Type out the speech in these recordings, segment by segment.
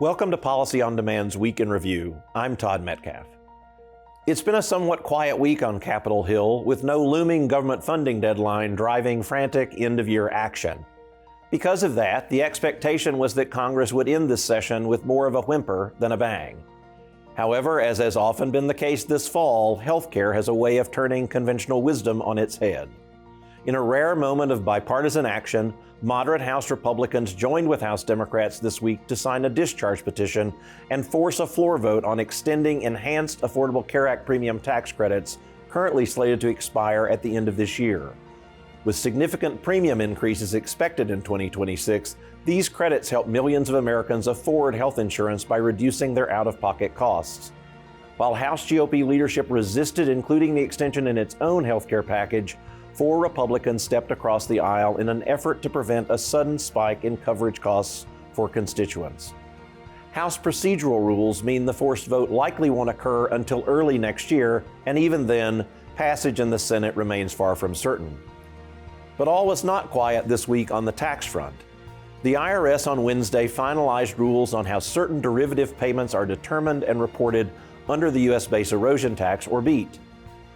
Welcome to Policy on Demand's Week in Review. I'm Todd Metcalf. It's been a somewhat quiet week on Capitol Hill, with no looming government funding deadline driving frantic end-of-year action. Because of that, the expectation was that Congress would end this session with more of a whimper than a bang. However, as has often been the case this fall, healthcare has a way of turning conventional wisdom on its head. In a rare moment of bipartisan action, moderate House Republicans joined with House Democrats this week to sign a discharge petition and force a floor vote on extending enhanced Affordable Care Act premium tax credits currently slated to expire at the end of this year. With significant premium increases expected in 2026, these credits help millions of Americans afford health insurance by reducing their out-of-pocket costs. While House GOP leadership resisted including the extension in its own health care package, 4 Republicans stepped across the aisle in an effort to prevent a sudden spike in coverage costs for constituents. House procedural rules mean the forced vote likely won't occur until early next year, and even then, passage in the Senate remains far from certain. But all was not quiet this week on the tax front. The IRS on Wednesday finalized rules on how certain derivative payments are determined and reported under the U.S. Base Erosion Tax, or BEAT.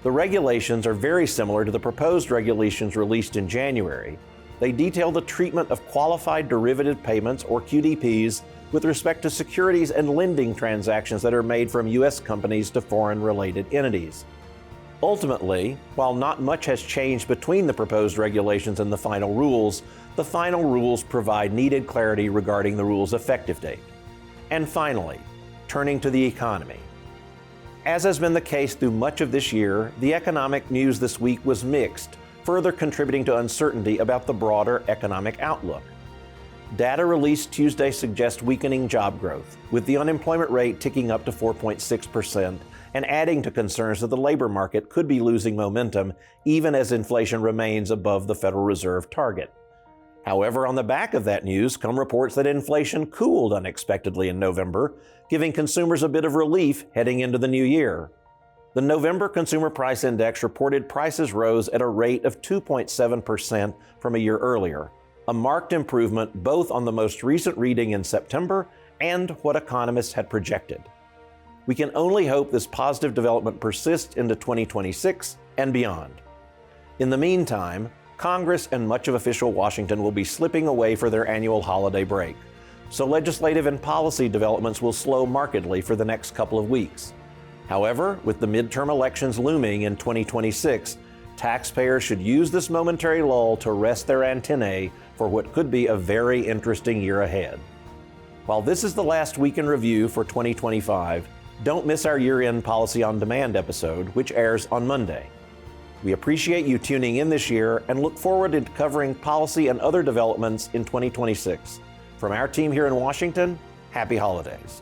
The regulations are very similar to the proposed regulations released in January. They detail the treatment of qualified derivative payments, or QDPs, with respect to securities and lending transactions that are made from U.S. companies to foreign-related entities. Ultimately, while not much has changed between the proposed regulations and the final rules provide needed clarity regarding the rule's effective date. And finally, turning to the economy. As has been the case through much of this year, the economic news this week was mixed, further contributing to uncertainty about the broader economic outlook. Data released Tuesday suggests weakening job growth, with the unemployment rate ticking up to 4.6% and adding to concerns that the labor market could be losing momentum even as inflation remains above the Federal Reserve target. However, on the back of that news come reports that inflation cooled unexpectedly in November, giving consumers a bit of relief heading into the new year. The November Consumer Price Index reported prices rose at a rate of 2.7% from a year earlier, a marked improvement both on the most recent reading in September and what economists had projected. We can only hope this positive development persists into 2026 and beyond. In the meantime, Congress and much of official Washington will be slipping away for their annual holiday break, so legislative and policy developments will slow markedly for the next couple of weeks. However, with the midterm elections looming in 2026, taxpayers should use this momentary lull to rest their antennae for what could be a very interesting year ahead. While this is the last week in review for 2025, don't miss our year-end Policy on Demand episode, which airs on Monday. We appreciate you tuning in this year and look forward to covering policy and other developments in 2026. From our team here in Washington, happy holidays.